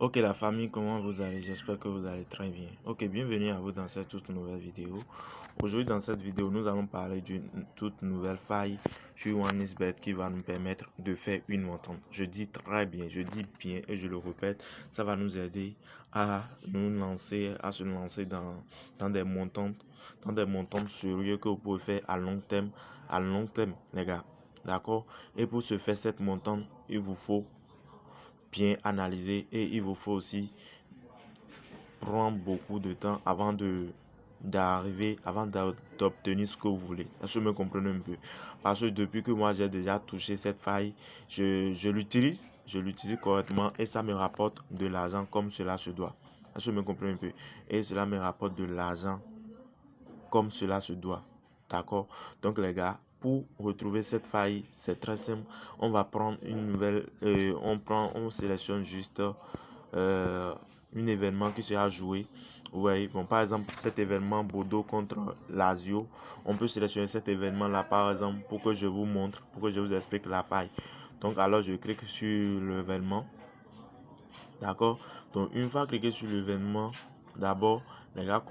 Ok la famille, comment vous allez? J'espère que vous allez très bien. Ok, bienvenue à vous dans cette toute nouvelle vidéo. Aujourd'hui dans cette vidéo, nous allons parler d'une toute nouvelle faille sur OneXBet qui va nous permettre de faire une montante. Je dis très bien, je dis bien et je le répète, ça va nous aider à se lancer dans des montantes sérieuses que vous pouvez faire à long terme les gars. D'accord? Et pour se faire cette montante, il vous faut bien analyser et il vous faut aussi prendre beaucoup de temps avant d'obtenir ce que vous voulez. Est-ce que vous me comprenez un peu? Parce que depuis que moi j'ai déjà touché cette faille, je l'utilise correctement et ça me rapporte de l'argent comme cela se doit. Est-ce que vous me comprenez un peu? Et cela me rapporte de l'argent comme cela se doit. D'accord? Donc les gars, pour retrouver cette faille, c'est très simple. On va prendre une nouvelle, on sélectionne juste un événement qui sera joué. Ouais, bon, par exemple, cet événement Bordeaux contre Lazio, on peut sélectionner cet événement-là, par exemple, pour que je vous montre, pour que je vous explique la faille. Donc, alors, je clique sur l'événement. D'accord? Donc, une fois cliqué sur l'événement, d'abord, les gars,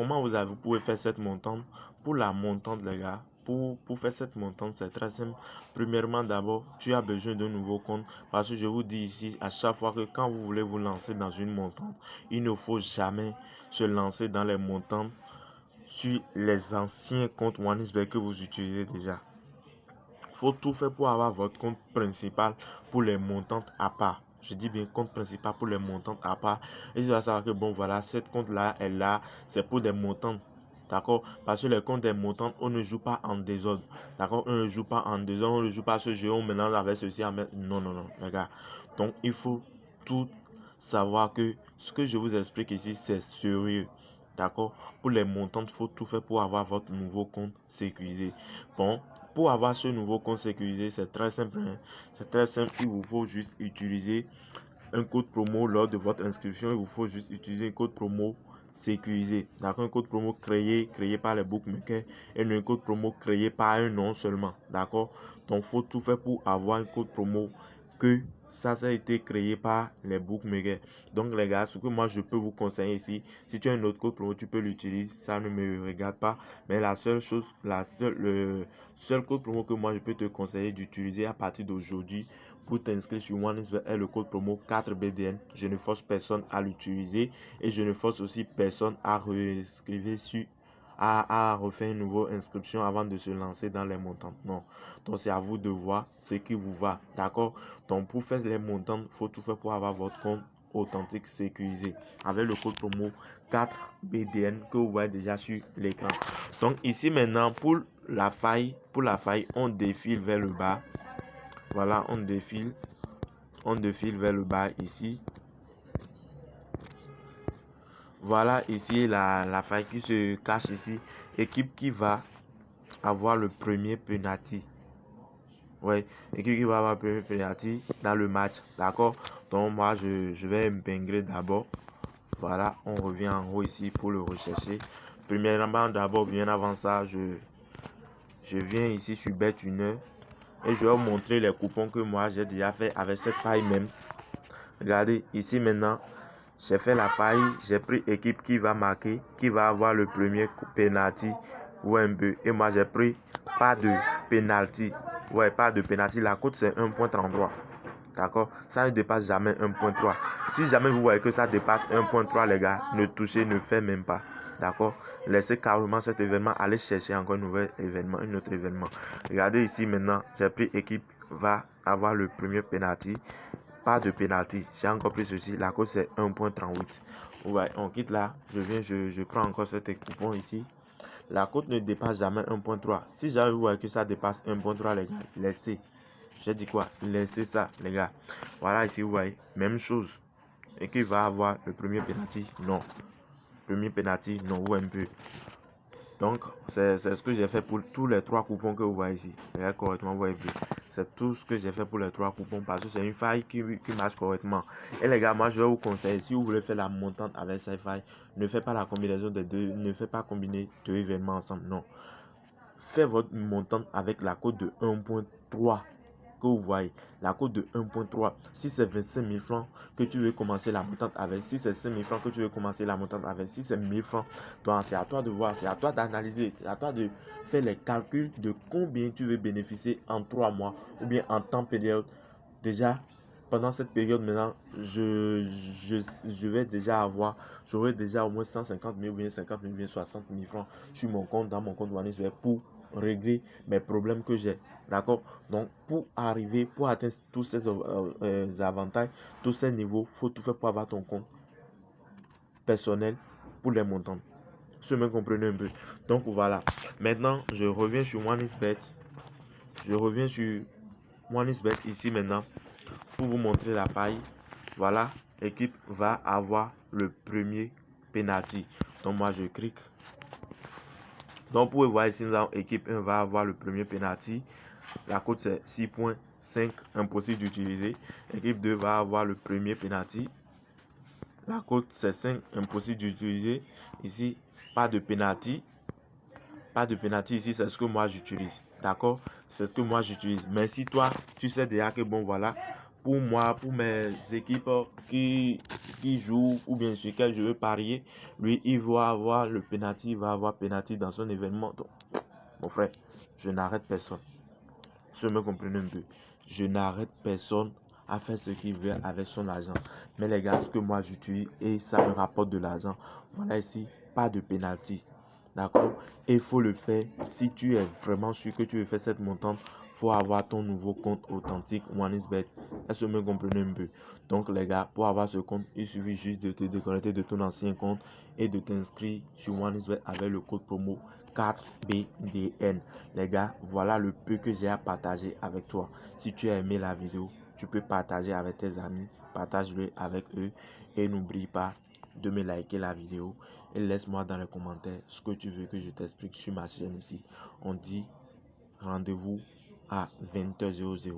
vous pouvez faire cette montante? Pour la montante, les gars, pour faire cette montante, c'est très simple. Premièrement, d'abord, tu as besoin d'un nouveau compte parce que je vous dis ici à chaque fois que quand vous voulez vous lancer dans une montante, il ne faut jamais se lancer dans les montantes sur les anciens comptes OneXBet que vous utilisez déjà. Il faut tout faire pour avoir votre compte principal pour les montantes à part. Je dis bien compte principal pour les montantes à part. Et tu vas savoir que bon voilà, cette compte-là est là, c'est pour des montantes. D'accord? Parce que les comptes des montantes, on ne joue pas en désordre. D'accord? On ne joue pas en désordre, on ne joue pas ce jeu, on mélange avec ceci. Non, non, non, les gars. Donc il faut tout savoir que ce que je vous explique ici, c'est sérieux. D'accord? Pour les montantes, il faut tout faire pour avoir votre nouveau compte sécurisé. Bon, pour avoir ce nouveau compte sécurisé, c'est très simple. Hein? C'est très simple. Il vous faut juste utiliser un code promo lors de votre inscription. Il vous faut juste utiliser un code promo sécurisé. D'accord? Un code promo créé par les bookmakers et un code promo créé par un nom seulement. D'accord? Donc, il faut tout faire pour avoir un code promo que ça a été créé par les bookmakers. Donc les gars, ce que moi je peux vous conseiller ici, si tu as un autre code promo, tu peux l'utiliser, ça ne me regarde pas. Mais le seul code promo que moi je peux te conseiller d'utiliser à partir d'aujourd'hui pour t'inscrire sur OneXBet est le code promo 4BDN. Je ne force personne à l'utiliser et je ne force aussi personne à réinscrire à refaire une nouvelle inscription avant de se lancer dans les montants. Non. Donc c'est à vous de voir ce qui vous va. D'accord? Donc pour faire les montants, il faut tout faire pour avoir votre compte authentique sécurisé avec le code promo 4BDN que vous voyez déjà sur l'écran. Donc ici maintenant pour la faille, on défile vers le bas. Voilà, on défile vers le bas ici. Voilà ici la faille qui se cache ici. Équipe qui va avoir le premier penalty. Ouais, équipe qui va avoir le premier penalty dans le match. D'accord? Donc moi je vais m'épingler d'abord. Voilà, on revient en haut ici pour le rechercher. Premièrement, d'abord, bien avant ça, je viens ici sur BetWinner et je vais vous montrer les coupons que moi j'ai déjà fait avec cette faille même. Regardez, ici maintenant, j'ai fait la faille, j'ai pris équipe qui va marquer, qui va avoir le premier penalty ou un but. Et moi j'ai pris pas de penalty. Ouais, pas de penalty. La cote c'est 1.33. D'accord? Ça ne dépasse jamais 1.3. Si jamais vous voyez que ça dépasse 1.3, les gars, ne touchez, ne faites même pas. D'accord? Laissez carrément cet événement, allez chercher encore un nouvel événement, un autre événement. Regardez ici maintenant, j'ai pris équipe va avoir le premier penalty. Pas de penalty. J'ai encore pris ceci. La cote c'est 1.38. Ouais, on quitte là. Je prends encore cet coupon ici. La cote ne dépasse jamais 1.3. Si jamais vous voyez que ça dépasse 1.3, les gars, laissez. J'ai dit quoi? Laissez ça, les gars. Voilà, ici, vous voyez, même chose. Et qui va avoir le premier penalty? Non. Premier penalty? Non, ou un peu. Donc, c'est ce que j'ai fait pour tous les trois coupons que vous voyez ici. Regardez correctement, vous voyez plus. C'est tout ce que j'ai fait pour les trois coupons parce que c'est une faille qui marche correctement. Et les gars, moi je vais vous conseiller, si vous voulez faire la montante avec cette faille, ne faites pas la combinaison des deux, ne faites pas combiner deux événements ensemble. Non. Faites votre montante avec la cote de 1.3. que vous voyez, la cote de 1.3, si c'est 25 000 francs que tu veux commencer la montante avec, si c'est 5 000 francs que tu veux commencer la montante avec, si c'est 1000 francs, donc c'est à toi de voir, c'est à toi d'analyser, c'est à toi de faire les calculs de combien tu veux bénéficier en 3 mois ou bien en temps période. Déjà, pendant cette période maintenant, je vais déjà avoir, j'aurai déjà au moins 150 000 ou bien 50 000 ou bien 60 000 francs sur mon compte, dans mon compte OneXBet pour régler mes problèmes que j'ai. D'accord? Donc, pour arriver, pour atteindre tous ces avantages, tous ces niveaux, il faut tout faire pour avoir ton compte personnel pour les montants. Si vous me comprenez un peu. Donc, voilà. Maintenant, je reviens sur OneXBet. Je reviens sur OneXBet ici maintenant pour vous montrer la faille. Voilà, l'équipe va avoir le premier penalty. Donc, moi, je clique. Donc, vous pouvez voir ici, l'équipe 1 va avoir le premier penalty. La cote, c'est 6.5, impossible d'utiliser. L'équipe 2 va avoir le premier penalty. La cote, c'est 5, impossible d'utiliser. Ici, pas de penalty. Pas de penalty ici, c'est ce que moi j'utilise. D'accord? C'est ce que moi j'utilise. Mais si toi, tu sais déjà que bon, voilà, pour moi, pour mes équipes qui jouent ou bien sur lesquelles je veux parier, lui, il va avoir le penalty, il va avoir penalty dans son événement. Donc, mon frère, je n'arrête personne. Je me comprends un peu. Je n'arrête personne à faire ce qu'il veut avec son argent. Mais les gars, ce que moi j'utilise et ça me rapporte de l'argent. Voilà ici, pas de penalty. D'accord? Et il faut le faire si tu es vraiment sûr que tu veux faire cette montante. Il faut avoir ton nouveau compte authentique OneXBet. Est-ce que vous me comprenez un peu? Donc les gars, pour avoir ce compte, il suffit juste de te déconnecter de ton ancien compte et de t'inscrire sur OneXBet avec le code promo 4BDN. Les gars, voilà le peu que j'ai à partager avec toi. Si tu as aimé la vidéo, tu peux partager avec tes amis, partage-le avec eux et n'oublie pas de me liker la vidéo et laisse-moi dans les commentaires ce que tu veux que je t'explique sur ma chaîne ici. On dit rendez-vous à 20h00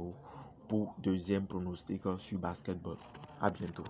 pour deuxième pronostic sur basketball. À bientôt.